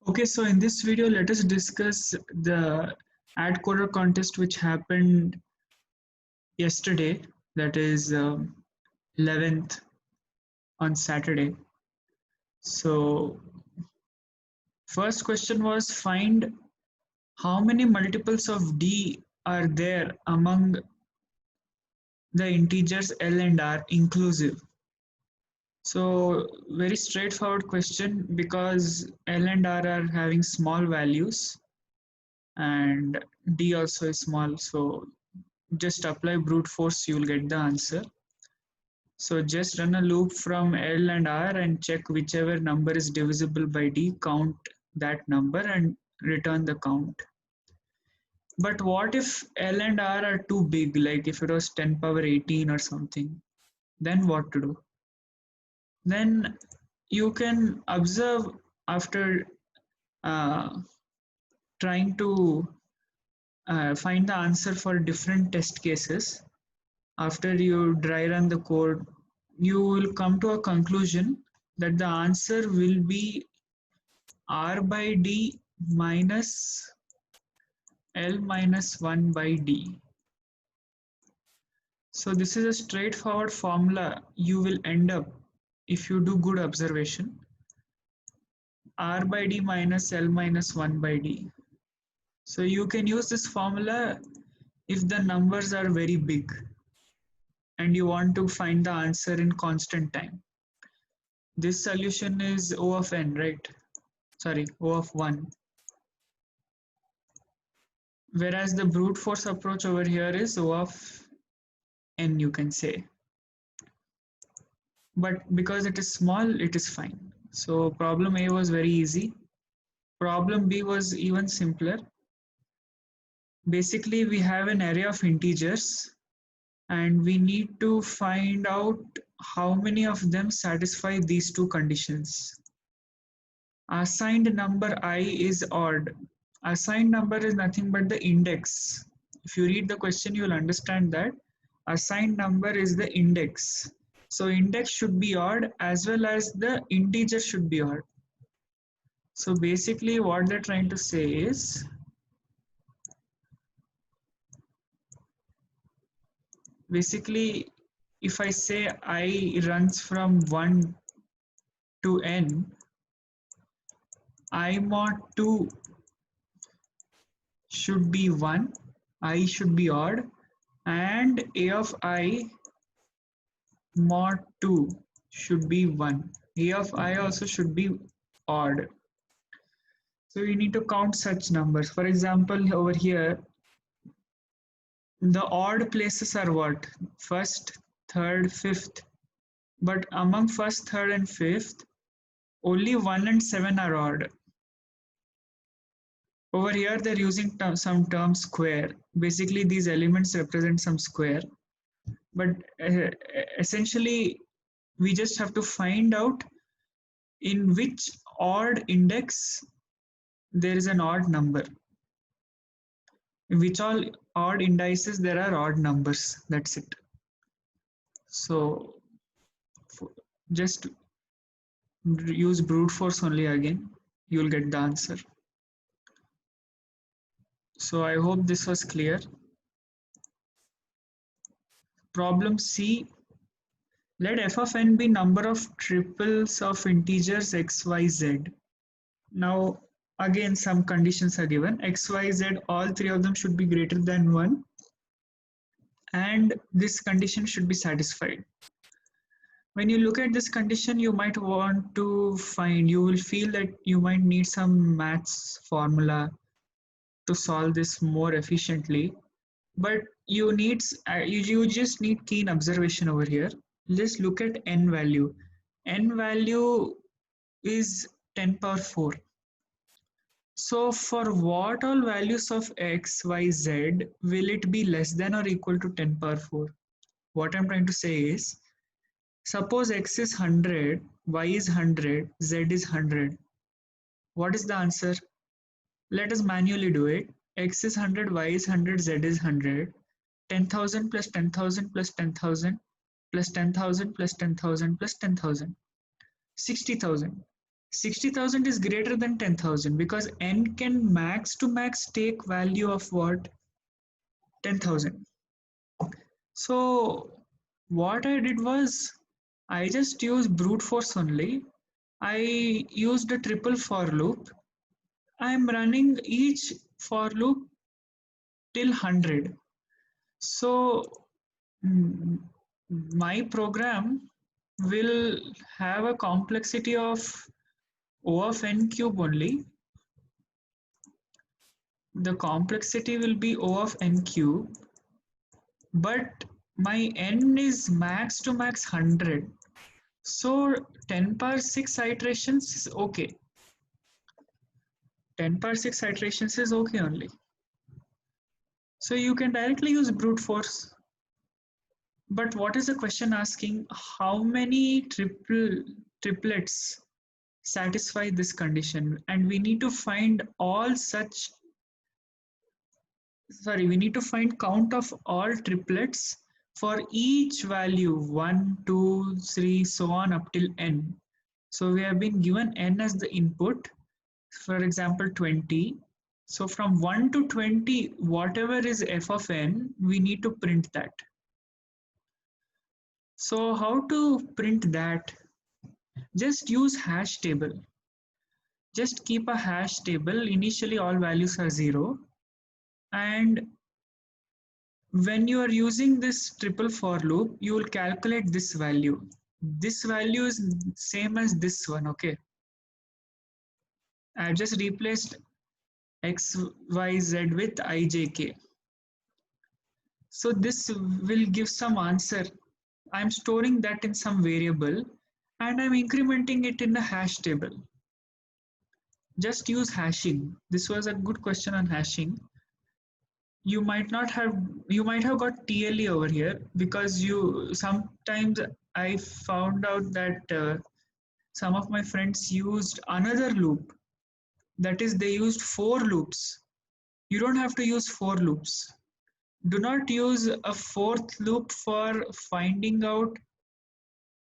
Okay, so in this video, let us discuss the ad coder contest which happened yesterday, that is 11th on Saturday. So, first question was find how many multiples of d are there among the integers L and R inclusive. So, very straightforward question because L and R are having small values and d also is small. So, just apply brute force, you will get the answer. So just run a loop from L and R and check whichever number is divisible by D, count that number and return the count. But what if L and R are too big, like if it was 10 power 18 or something, then what to do? Then you can observe after uh, trying to find the answer for different test cases. After you dry run the code, you will come to a conclusion that the answer will be R by D minus L minus 1 by D. So this is a straightforward formula you will end up if you do good observation. R by D minus L minus 1 by D. So you can use this formula if the numbers are very big and you want to find the answer in constant time. This solution is O of n, right? Sorry, O of 1. Whereas the brute force approach over here is O of n, you can say. But because it is small, it is fine. So problem A was very easy. Problem B was even simpler. Basically, we have an array of integers and we need to find out how many of them satisfy these two conditions. Assigned number I is odd. Assigned number is nothing but the index. If you read the question, you will understand that assigned number is the index. So index should be odd as well as the integer should be odd. So basically what they're trying to say is basically if I say I runs from 1 to n, I mod 2 should be 1, I should be odd, and a of I mod 2 should be 1. A of I also should be odd. So we need to count such numbers. For example, over here, the odd places are what? First, third, fifth. But among first, third, and fifth, only 1 and 7 are odd. Over here, they're using some term square. Basically, these elements represent some square. But essentially, we just have to find out in which odd index there is an odd number. In which all odd indices there are odd numbers. That's it. So just use brute force only again. You'll get the answer. So I hope this was clear. Problem C. Let f of n be number of triples of integers x, y, z. Now again some conditions are given. X, y, z, all three of them should be greater than 1 and this condition should be satisfied. When you look at this condition, you might want to find, you will feel that you might need some maths formula to solve this more efficiently. But you just need keen observation over here. Let's look at n value. N value is 10 power 4. So for what all values of x, y, z will it be less than or equal to 10 power 4? What I'm trying to say is, suppose x is 100, y is 100, z is 100. What is the answer? Let us manually do it. X is 100, y is 100, z is 100. 10,000 plus 10,000 plus 10,000 plus 10,000 plus 10,000 plus 10,000. 60,000. 60,000 is greater than 10,000 because n can max to max take value of what? 10,000. So what I did was I just used brute force only. I used a triple for loop. I'm running each for loop till 100. So mm, my program will have a complexity of O of n cube only. The complexity will be O of n cube, but my n is max to max 100. So 10 power 6 iterations is okay. 10 power 6 iterations is okay only. So you can directly use brute force. But what is the question asking? How many triplets satisfy this condition? And we need to find all such, sorry, we need to find count of all triplets for each value 1, 2, 3, so on up till n. So we have been given n as the input, for example 20. So from 1 to 20, whatever is f of n, we need to print that. So how to print that? Just use hash table. Just keep a hash table. Initially all values are 0. And when you are using this triple for loop, you will calculate this value. This value is same as this one, okay? I just replaced x, y, z with I, j, k. So this will give some answer. I'm storing that in some variable and I'm incrementing it in the hash table. Just use hashing. This was a good question on hashing. You might have got TLE over here because you sometimes I found out that some of my friends used another loop. That is, they used 4 loops. You don't have to use 4 loops. Do not use a 4th loop for finding out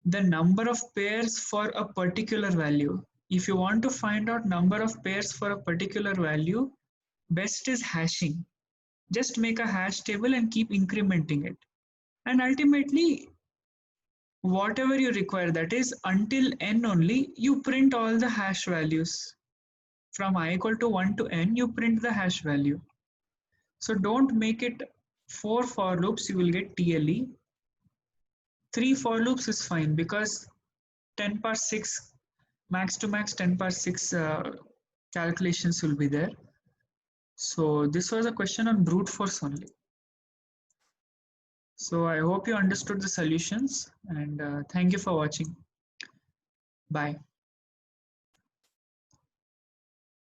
the number of pairs for a particular value. If you want to find out number of pairs for a particular value, best is hashing. Just make a hash table and keep incrementing it. And ultimately, whatever you require, that is until n only, you print all the hash values. From I equal to 1 to n, you print the hash value. So don't make it 4 for loops, you will get TLE. 3 for loops is fine because 10 power 6, max to max 10 power 6 calculations will be there. So this was a question on brute force only. So I hope you understood the solutions and thank you for watching. Bye.